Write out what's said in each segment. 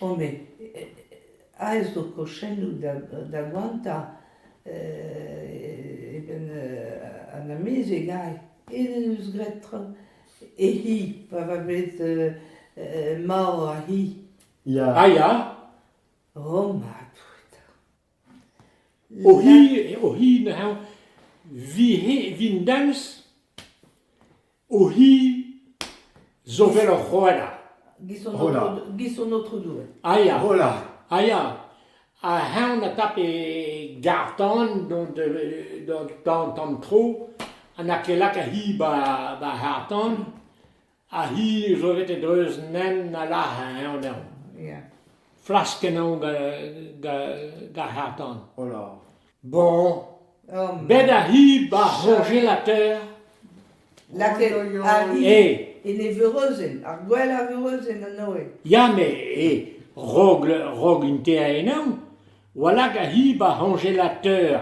Oh, mais aes do coscendo da guanta an ameze gai eus gretra e hi va bet maur a hi Ja. Ah ja, Roma o hi na hau, vi en dans, o hi zoveel o choada. Gison notre due. Ah ja, Hola. ah ja. A hau na tape gartan don tom tro, an a kelak a hi ba hartan, a hi zovet e dreus nen na la hau na. Ja. Flasken an ga hartan. Hola. Bon, Oh, bet a hi ba congélateur, laquelle Oi, oi, oi. a hi e, e ne veurezen, ar gwell a veurezen an oe. ja me, rog inte a enam, wala ga hi ba congélateur,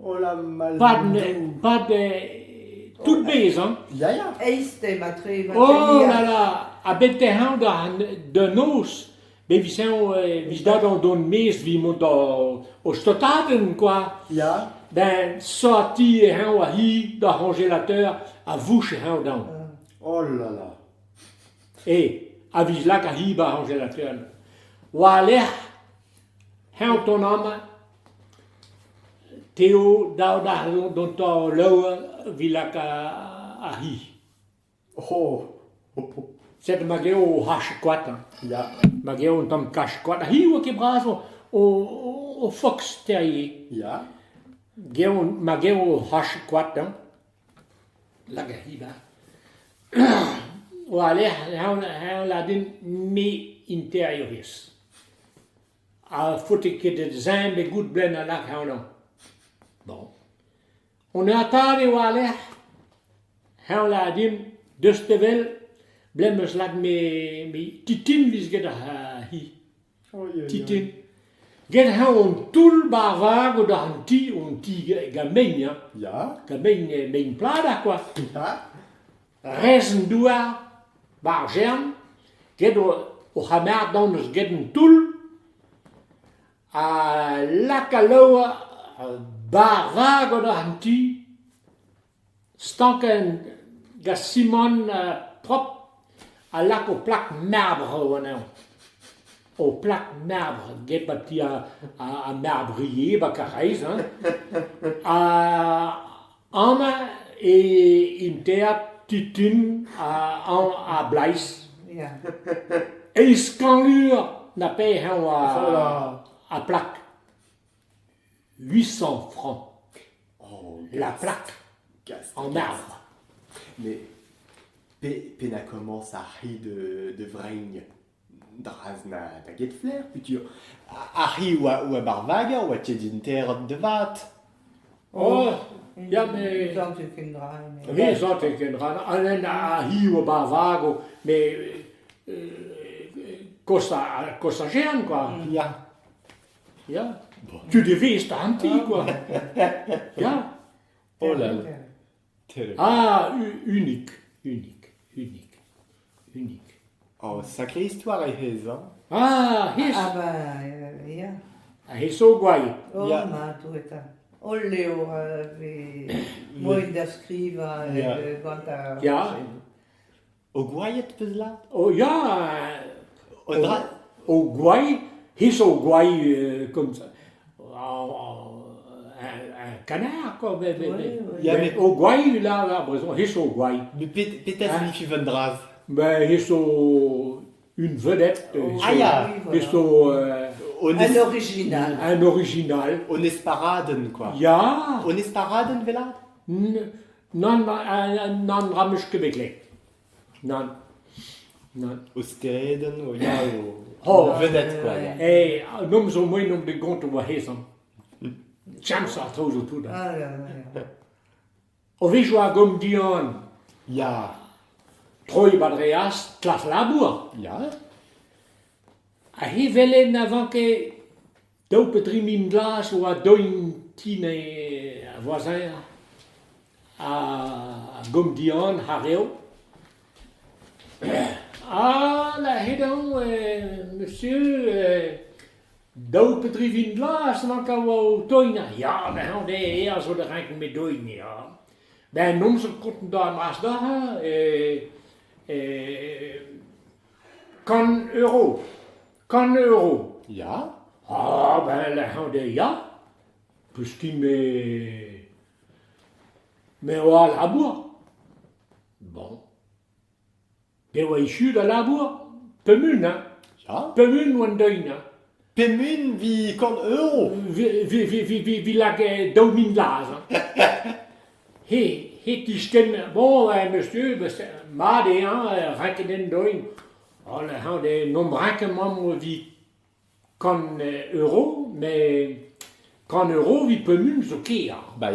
Hola, mal. pas de, tout bez, hein. Ja, ja. Eiste ma tre Oh là là, a bet te hau de nos, be vi sen, vi da don mes vi mont o stotaden, quoi. Ja. Ben, sorti e hau a hi da congélateur, a vouche e hau dan. Oh là là. E, a vis la ka hi ba congélateur. Wa lech, hau ton ama, Theo da don to loa vi la ka a hi. Oh. Zet ma ge o hache kwat, hein. Ja. Ma ge o tom cache kwat. A hi o ke bras o fox terrier. Ja. Ma ge o hache kwat, hein. La ga hi ba. O ale, hau la din me interioris. A fote ket de zain be goed blen a lak hau non. Bon. On a tade o ale, hau la din, dus te vel, blemmes lak me titin vis get a hi. Oi, oi, oi. Titin. Get hau on tul ba vag o da han ti, on ti gamein, hein. Ja. Gamein mein plada, quoi. Ja. Resen doa, bar germ, get o hamar dan eus get un toul, a lak a loa, bar vag o da an ti, stanken ga simon prop, a lak o plak marbre o an eo. O plak marbre, get bat ti a marbrier, ba kareiz, hein. Ama e inter titin a blais. Ja. E scanlur na pe hau Voilà. a plaque. 800 francs. Oh, La plaque gas. en marbre. Mais pena commence à rire de vraigne. Draz na get flair, putur. A ri ou a barvaga ou a tjedinter de vat. Oh, ja, me... Dan tu ken dra. Vi zat ik in ran. Alleen a hiu ba vago, me costa gern, quoi. Ja. Ja. Tu devais ta anti, quoi. Ja. Oh là là. Terrible. Ah, unique. Oh, sacrée histoire est his, hein. Ah, his. Ah ba, ja. His so guai. Oh, Ja. ma tu eta. O leo ve moin da skriva Ja. ganta. Ja. Au goyet pezla. Oh, ja. Au dra. Au guai. His au guai, comme ça. Un canard, quoi. Ouais. Mais au guai, là, besoin. His au guai. Mais peut-être Ah. signifie vendraz. Ben, his au... Une vedette. Ah, ja. His au... Un original. Un original. On esparaden, quoi. Ja. On esparaden, velad? Non ramischke bekleed. Non. Au steden, au ja, Oh. au vedette, quoi. Ja. Hey, noem zo mooi om de grond te wahezen. Chance a trouwens toe dan. Ah, ja, ja. Of is waar gom dion. Ja. Troi badreas, klas labour. Ja. A he vele avant que dope 3000 glas ou a doin tine voisin a gom dion hareo. Ah, la hedon, monsieur Dau bedrijf in glas, dan kan we toinen. Ja, we gaan de heer zo de ranken met doen, ja. Bij noemen ze korten daar maar daar, kan euro. Kan euro. Ja? Ah, ben dan gaan de ja. Puisqu'il mais à la bois. Bon. De wa issu de la bois. Pemun, hein. Ja? Pemun wan deina. Pemun wie kan euro. Vi lag domin lazen. He, die stem, bon, monsieur, maar de rakken den doin. Alle han de nom rakken man vi kan euro, mais kan euro vi pemun zo keer. Bah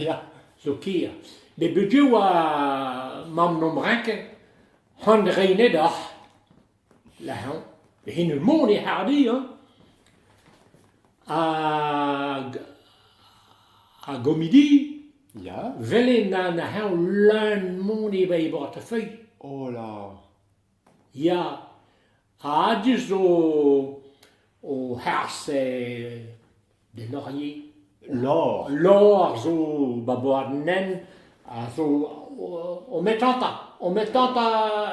ja. Zo keer. De budget wa mam nom rakken, han de reine dag. La han. De hin moni hardi, hein. A gomidi, Ja? vele na heel lang money bij je portefeuille. Oh là. Ja, dus o hers de laurier. L'or. L'or zo baboadnen, zo o metanta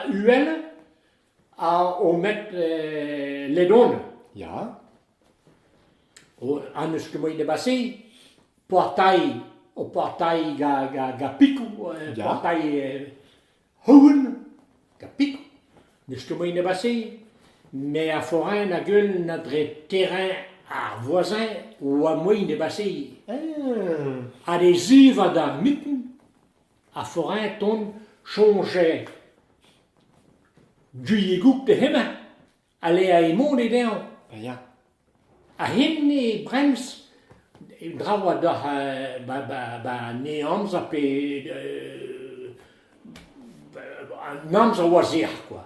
UL, o met les donnes. Ja? Anders que moi de bassi, portail ga pico, Ja. portail houen, ga pico. Dus que moi de bassi, mais à forain na gueule notre terrain à voisin ou à moi de bassi. Adhesive da mitten, à forain ton changeait du yigouk de himmel, aller à immonde down. Bah ja. A henne brems drawa da neamza pe namza wazir quoi.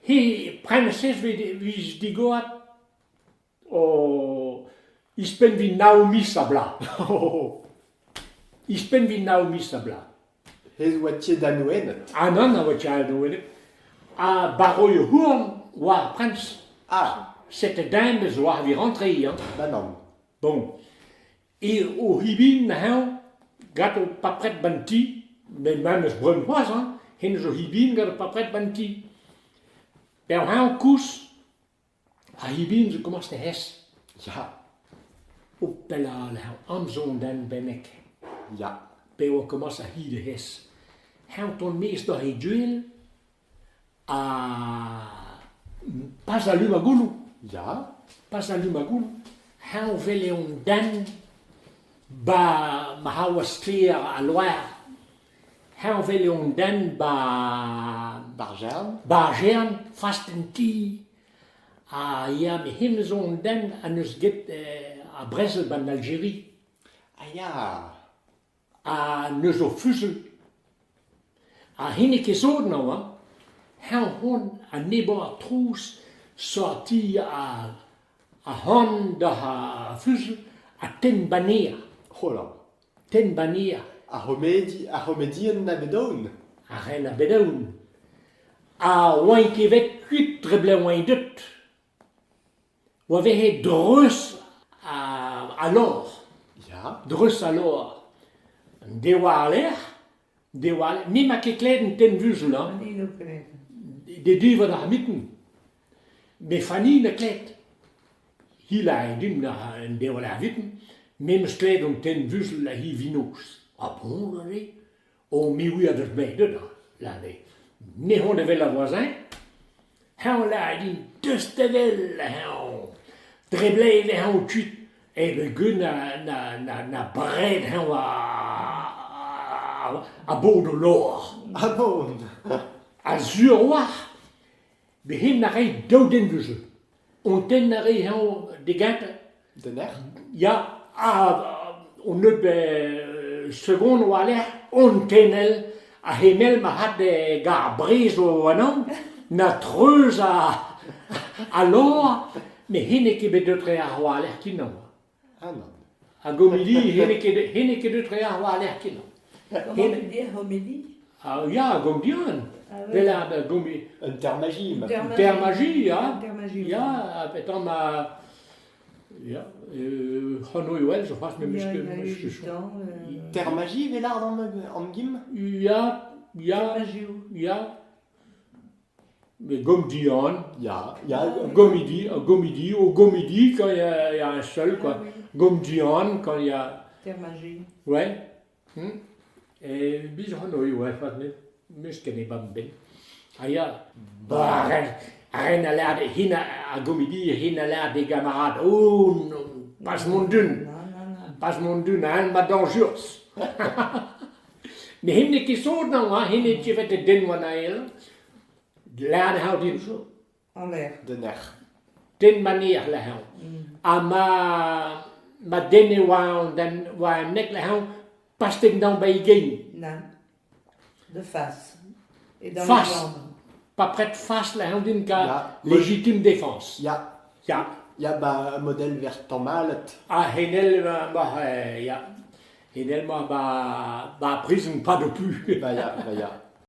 He premises wie die goat o ispen vi Naomi sabla. Ispen vi Naomi sabla. Hez watier d'anouen. Anan a wat ja doen. A baroy hoorn wa prens. Ah, Cette dame zoa vi rentrer hein. bah non. Bon. Et au hibin, hein, gato pas près de banti, mais même ce brun pois, hein, hen zo hibin gato pas près de banti. Ben hein, kus, a hibin, je commence te hes. Ja. Op bella, hein, amzon den ben ik. Ja. Ben we commence a hi de hes. Hein, ton meest do he duel, pas a lumagulu. Ja. Pas a lumagulu. Hein, vele on den, ba mahawas clear a loire. How vil on den Bargern. Bargern fasten ja, met hem zo'n den en dus get a Bressel ban Algérie. Ah ja. Nus op Fussel. Hinneke zo'n nou, how hon a nebo trous sorti a hon da Fussel a ten banea. Oh là. Ten banea. A homedien na bedoun. A ren a bedoun. A oin kevet kuit treble oin dut. Oa vehe drus a l'or. Ja. Drus a l'or. Dewa a l'air. Mi ma ket kleden ten vuzel, hein. Fanny ook niet. De diva da mitten. Me Fanny na klet. Hila en dim na en dewa la witten. Mem kled om ten vuzel la hi vinos. Ah bon, là, nee. Oh, mais oui, dat bij de là, nee. Nee, on avait la voisin. How la die duste wel, how. Dreble, how tuut. Et we gun na breed, how a beau de l'or. Ah bon. A zuurwaar. We hem naar een doden vuzel. On ten naar een, how, de gante. De ner. Ja, on ne segon wale on tenel a hemel ma had de gar brezo anon na treuz a l'or me hineke bedotre a wale kino Ah non. a gomidi hineke bedotre a wale kino Comment tu dis homélie? ja gomdian oui. vela gomi Une terre magie. Terre- termagie ja Termagie. ja beton ma Ja, Hanoi wel, zo vast met Il y a eu misschien. du temps. Terre magie, Vélard en Gim? Ja, ja, Magiou. ja. Mais Gomdian, Ja, Gomidi, au Gomidi quand il y a un seul, quoi. Ah oui, Gomdian quand il y a. Terre Magie. Ouais. Et bis Hanoi, ouais, vast met. Misschien niet wat ben. Ah ja. Rien à l'air, à Gomidi, rien à l'air des camarades. Oh, non, pas mon dun. Non, non, non. Pas mon dun, hein, ma dangereuse. Mais henne qui sont dans moi, henne qui fait de den wanael. L'air houdt in Toujours en l'air. de nerf. den manier l'air. À ma denne wa nek l'air, pas den dans baïgain. Non. De face. Et dans Face. les jambes. Pas près de face l'air d'une Ja. cas légitime défense. Ja, Ja. ja, bah, modèle vert en malet. Ah, Henel, ja. Henel, bah, prison pas de plus. Bah, ja, bah, ja.